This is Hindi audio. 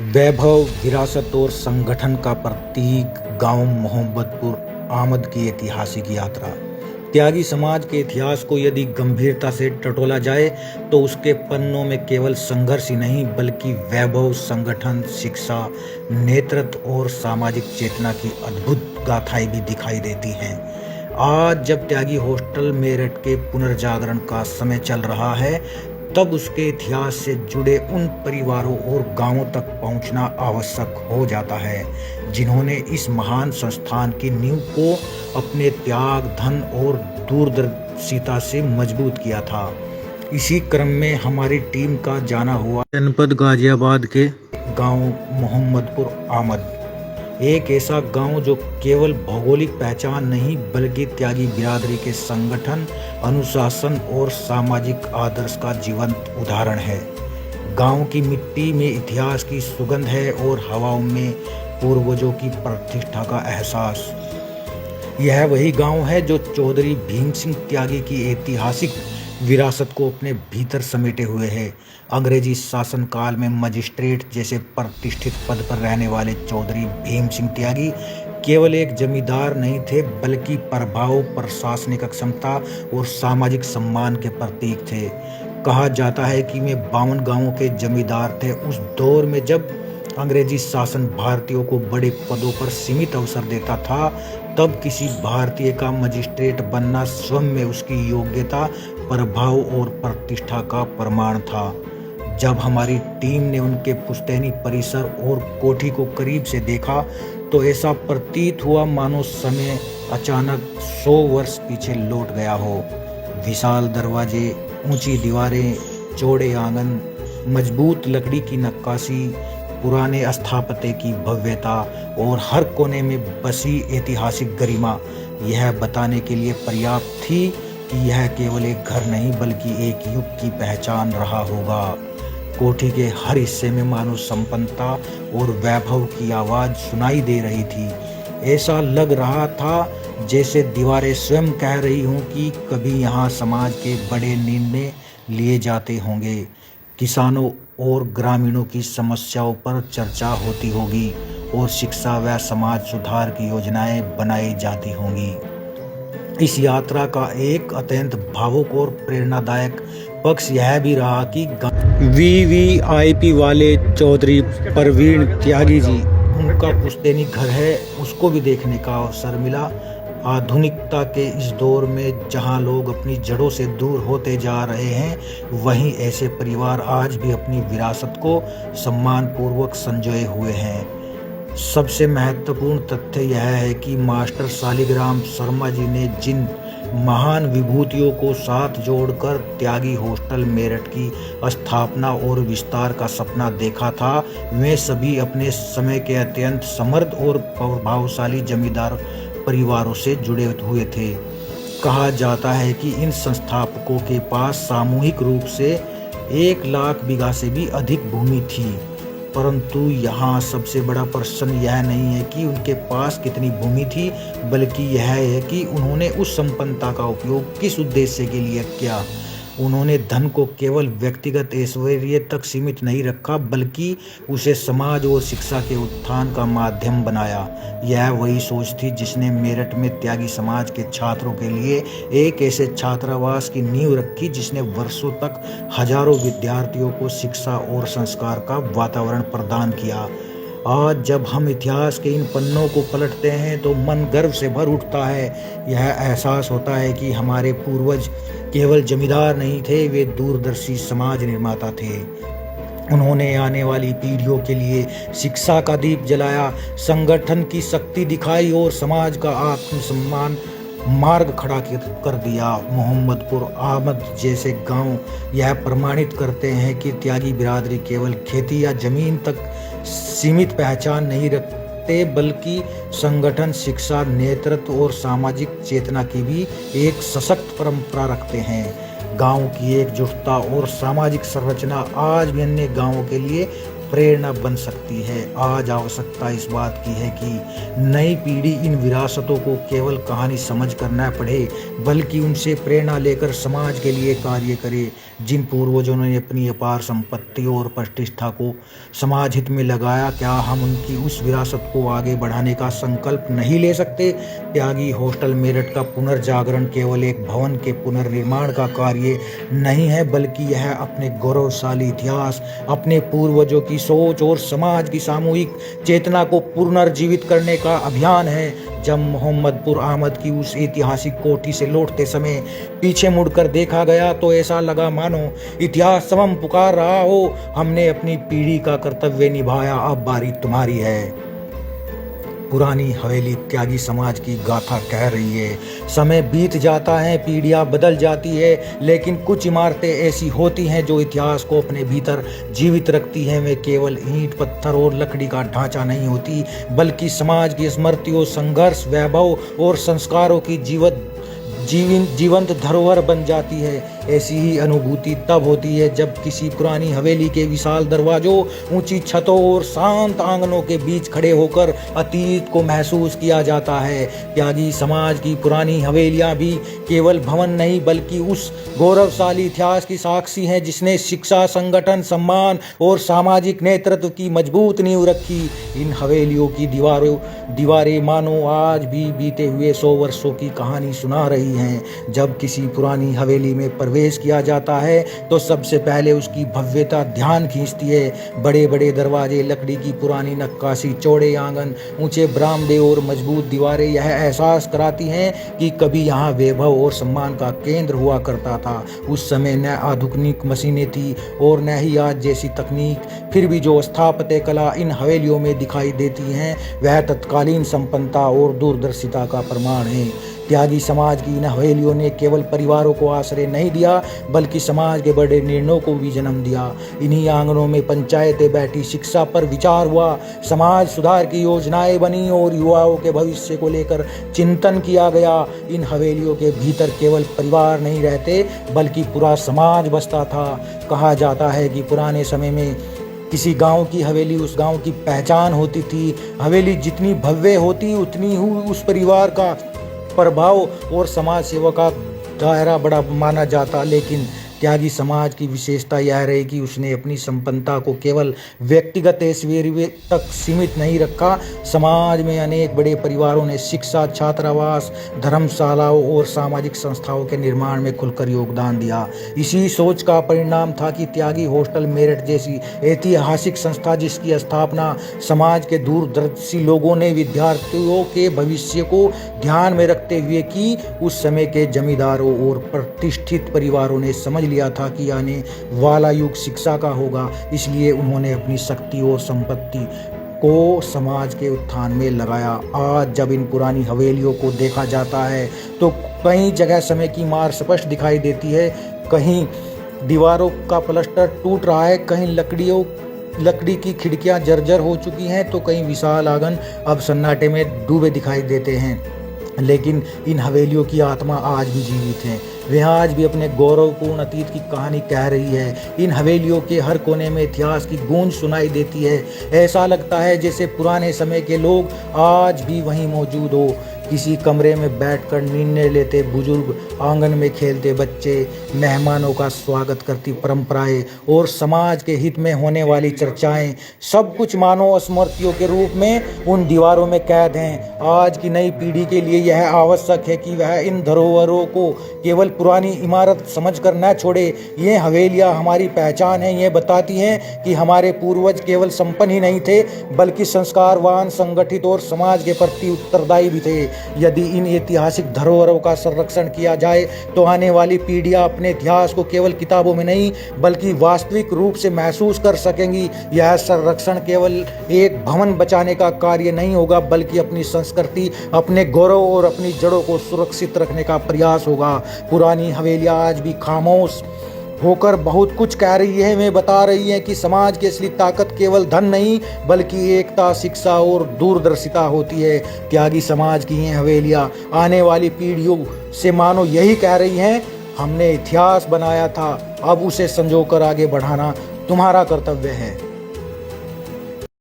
वैभव, विरासत और संगठन का प्रतीक गांव मोहम्मदपुर आमद की ऐतिहासिक यात्रा। त्यागी समाज के इतिहास को यदि गंभीरता से टटोला जाए तो उसके पन्नों में केवल संघर्ष ही नहीं बल्कि वैभव, संगठन, शिक्षा, नेतृत्व और सामाजिक चेतना की अद्भुत गाथाएं भी दिखाई देती हैं। आज जब त्यागी हॉस्टल मेरठ के पुनर्जागरण का समय चल रहा है, तब उसके इतिहास से जुड़े उन परिवारों और गांवों तक पहुंचना आवश्यक हो जाता है जिन्होंने इस महान संस्थान की नींव को अपने त्याग, धन और दूरदर्शिता से मजबूत किया था। इसी क्रम में हमारी टीम का जाना हुआ जनपद गाजियाबाद के गांव मोहम्मदपुर आमद, एक ऐसा गांव जो केवल भौगोलिक पहचान नहीं बल्कि त्यागी बिरादरी के संगठन, अनुशासन और सामाजिक आदर्श का जीवंत उदाहरण है। गांव की मिट्टी में इतिहास की सुगंध है और हवाओं में पूर्वजों की प्रतिष्ठा का एहसास। यह वही गांव है जो चौधरी भीम सिंह त्यागी की ऐतिहासिक विरासत को अपने भीतर समेटे हुए है। अंग्रेजी शासनकाल में मजिस्ट्रेट जैसे प्रतिष्ठित पद पर रहने वाले चौधरी भीम सिंह त्यागी केवल एक जमींदार नहीं थे बल्कि प्रभाव, प्रशासनिक क्षमता और सामाजिक सम्मान के प्रतीक थे। कहा जाता है कि वे 52 गांवों के जमींदार थे। उस दौर में जब अंग्रेजी शासन भारतीयों को बड़े पदों पर सीमित अवसर देता था, तब किसी भारतीय का मजिस्ट्रेट बनना स्वयं में उसकी योग्यता, प्रभाव और प्रतिष्ठा का प्रमाण था। जब हमारी टीम ने उनके पुश्तैनी परिसर और कोठी को करीब से देखा तो ऐसा प्रतीत हुआ मानो समय अचानक 100 वर्ष पीछे लौट गया हो। विशाल दरवाजे, ऊंची दीवारें, चौड़े आंगन, मजबूत लकड़ी की नक्काशी, पुराने स्थापत्य की भव्यता और हर कोने में बसी ऐतिहासिक गरिमा यह बताने के लिए पर्याप्त थी कि यह केवल एक घर नहीं बल्कि एक युग की पहचान रहा होगा। कोठी के हर हिस्से में मानो संपन्नता और वैभव की आवाज सुनाई दे रही थी। ऐसा लग रहा था जैसे दीवारें स्वयं कह रही हों कि कभी यहाँ समाज के बड़े निर्णय लिए जाते होंगे, किसानों और ग्रामीणों की समस्याओं पर चर्चा होती होगी और शिक्षा व समाज सुधार की योजनाएं बनाई जाती होंगी। इस यात्रा का एक अत्यंत भावुक और प्रेरणादायक पक्ष यह भी रहा कि वीवीआईपी वाले चौधरी प्रवीण त्यागी जी, उनका पुश्तैनी घर है, उसको भी देखने का अवसर मिला। आधुनिकता के इस दौर में जहां लोग अपनी जड़ों से दूर होते जा रहे हैं, वहीं ऐसे परिवार आज भी अपनी विरासत को सम्मानपूर्वक संजोए हुए हैं। सबसे महत्वपूर्ण तथ्य यह है कि मास्टर शालिग्राम शर्मा जी ने जिन महान विभूतियों को साथ जोड़कर त्यागी हॉस्टल मेरठ की स्थापना और विस्तार का सपना देखा था, वे सभी अपने समय के अत्यंत समृद्ध और प्रभावशाली जमींदार परिवारों से जुड़े हुए थे। कहा जाता है कि इन संस्थापकों के पास सामूहिक रूप से 1 लाख बीघा से भी अधिक भूमि थी। परंतु यहाँ सबसे बड़ा प्रश्न यह नहीं है कि उनके पास कितनी भूमि थी, बल्कि यह है कि उन्होंने उस संपन्नता का उपयोग किस उद्देश्य के लिए किया। उन्होंने धन को केवल व्यक्तिगत ऐश्वर्य तक सीमित नहीं रखा बल्कि उसे समाज और शिक्षा के उत्थान का माध्यम बनाया। यह वही सोच थी जिसने मेरठ में त्यागी समाज के छात्रों के लिए एक ऐसे छात्रावास की नींव रखी जिसने वर्षों तक हजारों विद्यार्थियों को शिक्षा और संस्कार का वातावरण प्रदान किया। आज जब हम इतिहास के इन पन्नों को पलटते हैं तो मन गर्व से भर उठता है। यह एहसास होता है कि हमारे पूर्वज केवल जमींदार नहीं थे, वे दूरदर्शी समाज निर्माता थे। उन्होंने आने वाली पीढ़ियों के लिए शिक्षा का दीप जलाया, संगठन की शक्ति दिखाई और समाज का आत्मसम्मान मार्ग खड़ा कर दिया। मोहम्मदपुर आमद जैसे गांव यह प्रमाणित करते हैं कि त्यागी बिरादरी केवल खेती या जमीन तक सीमित पहचान नहीं रखते बल्कि संगठन, शिक्षा, नेतृत्व और सामाजिक चेतना की भी एक सशक्त परंपरा रखते हैं। गांव की एकजुटता और सामाजिक संरचना आज भी अन्य गांवों के लिए प्रेरणा बन सकती है। आज आवश्यकता इस बात की है कि नई पीढ़ी इन विरासतों को केवल कहानी समझ कर न पढ़े, बल्कि उनसे प्रेरणा लेकर समाज के लिए कार्य करे। जिन पूर्वजों ने अपनी अपार संपत्ति और प्रतिष्ठा को समाज हित में लगाया, क्या हम उनकी उस विरासत को आगे बढ़ाने का संकल्प नहीं ले सकते? त्यागी हॉस्टल मेरठ का पुनर्जागरण केवल एक भवन के पुनर्निर्माण का कार्य नहीं है, बल्कि यह अपने गौरवशाली इतिहास, अपने पूर्वजों की सोच और समाज की सामूहिक चेतना को पुनर्जीवित करने का अभियान है। जब मोहम्मदपुर आमद की उस ऐतिहासिक कोठी से लौटते समय पीछे मुड़कर देखा गया तो ऐसा लगा मानो इतिहास स्वयं पुकार रहा हो, हमने अपनी पीढ़ी का कर्तव्य निभाया, अब बारी तुम्हारी है। पुरानी हवेली त्यागी समाज की गाथा कह रही है। समय बीत जाता है, पीढ़ियां बदल जाती है, लेकिन कुछ इमारतें ऐसी होती हैं जो इतिहास को अपने भीतर जीवित रखती हैं। वे केवल ईंट, पत्थर और लकड़ी का ढांचा नहीं होती, बल्कि समाज की स्मृतियों, संघर्ष, वैभव और संस्कारों की जीवंत धरोहर बन जाती है। ऐसी ही अनुभूति तब होती है जब किसी पुरानी हवेली के विशाल दरवाजों, ऊंची छतों और शांत आंगनों के बीच खड़े होकर अतीत को महसूस किया जाता है। त्यागी समाज की पुरानी हवेलियां भी केवल भवन नहीं, बल्कि उस गौरवशाली इतिहास की साक्षी हैं जिसने शिक्षा, संगठन, सम्मान और सामाजिक नेतृत्व की मजबूत नींव रखी। इन हवेलियों की दीवारें मानो आज भी बीते हुए 100 वर्षों की कहानी सुना रही हैं। जब किसी पुरानी हवेली में प्रवेश किया जाता है तो सबसे पहले उसकी भव्यता ध्यान खींचती है। बड़े बड़े दरवाजे, लकड़ी की पुरानी नक्काशी, चौड़े आंगन, ऊंचे बरामदे और मजबूत दीवारें यह एहसास कराती हैं कि कभी यहाँ वैभव और सम्मान का केंद्र हुआ करता था। उस समय न आधुनिक मशीनें थी और न ही आज जैसी तकनीक, फिर भी जो स्थापत्य कला इन हवेलियों में दिखाई देती हैं वह तत्कालीन संपन्नता और दूरदर्शिता का प्रमाण है। त्यागी समाज की इन हवेलियों ने केवल परिवारों को आश्रय नहीं दिया, बल्कि समाज के बड़े निर्णयों को भी जन्म दिया। इन्हीं आंगनों में पंचायतें बैठी, शिक्षा पर विचार हुआ, समाज सुधार की योजनाएं बनी और युवाओं के भविष्य को लेकर चिंतन किया गया। इन हवेलियों के भीतर केवल परिवार नहीं रहते, बल्कि पूरा समाज बसता था। कहा जाता है कि पुराने समय में किसी गांव की हवेली उस गांव की पहचान होती थी। हवेली जितनी भव्य होती उतनी ही उस परिवार का प्रभाव और समाज सेवा का दायरा बड़ा माना जाता। लेकिन त्यागी समाज की विशेषता यह रही कि उसने अपनी संपन्नता को केवल व्यक्तिगत ऐश्वर्य तक सीमित नहीं रखा। समाज में अनेक बड़े परिवारों ने शिक्षा, छात्रावास, धर्मशालाओं और सामाजिक संस्थाओं के निर्माण में खुलकर योगदान दिया। इसी सोच का परिणाम था कि त्यागी हॉस्टल मेरठ जैसी ऐतिहासिक संस्था, जिसकी स्थापना समाज के दूरदर्शी लोगों ने विद्यार्थियों के भविष्य को ध्यान में रखते हुए की। उस समय के जमींदारों और प्रतिष्ठित परिवारों ने समझ लिया था कि आने वाला युग शिक्षा का होगा, इसलिए उन्होंने अपनी शक्ति और संपत्ति को समाज के उत्थान में लगाया। आज जब इन पुरानी हवेलियों को देखा जाता है तो कई जगह समय की मार स्पष्ट दिखाई देती है। कहीं दीवारों का प्लास्टर टूट रहा है, कहीं लकड़ी की खिड़कियां जर्जर हो चुकी हैं, तो कहीं विशाल आंगन अब सन्नाटे में डूबे दिखाई देते हैं। लेकिन इन हवेलियों की आत्मा आज भी जीवित है। वे आज भी अपने गौरवपूर्ण अतीत की कहानी कह रही है। इन हवेलियों के हर कोने में इतिहास की गूंज सुनाई देती है। ऐसा लगता है जैसे पुराने समय के लोग आज भी वहीं मौजूद हो। किसी कमरे में बैठकर निर्णय लेते बुजुर्ग, आंगन में खेलते बच्चे, मेहमानों का स्वागत करती परंपराएं और समाज के हित में होने वाली चर्चाएं, सब कुछ मानो स्मृतियों के रूप में उन दीवारों में कैद हैं। आज की नई पीढ़ी के लिए यह आवश्यक है कि वह इन धरोहरों को केवल पुरानी इमारत समझकर न छोड़े। ये हवेलियां हमारी पहचान है। ये बताती हैं कि हमारे पूर्वज केवल संपन्न ही नहीं थे, बल्कि संस्कारवान, संगठित और समाज के प्रति उत्तरदायी भी थे। यदि इन ऐतिहासिक धरोहरों का संरक्षण किया जाए तो आने वाली पीढ़ियां अपने इतिहास को केवल किताबों में नहीं, बल्कि वास्तविक रूप से महसूस कर सकेंगी। यह संरक्षण केवल एक भवन बचाने का कार्य नहीं होगा, बल्कि अपनी संस्कृति, अपने गौरव और अपनी जड़ों को सुरक्षित रखने का प्रयास होगा। पुरानी हवेलियां आज भी खामोश होकर बहुत कुछ कह रही है। वे बता रही हैं कि समाज की असली ताकत केवल धन नहीं, बल्कि एकता, शिक्षा और दूरदर्शिता होती है। त्यागी समाज की ये हवेलियां आने वाली पीढ़ियों से मानो यही कह रही हैं, हमने इतिहास बनाया था, अब उसे संजोकर आगे बढ़ाना तुम्हारा कर्तव्य है।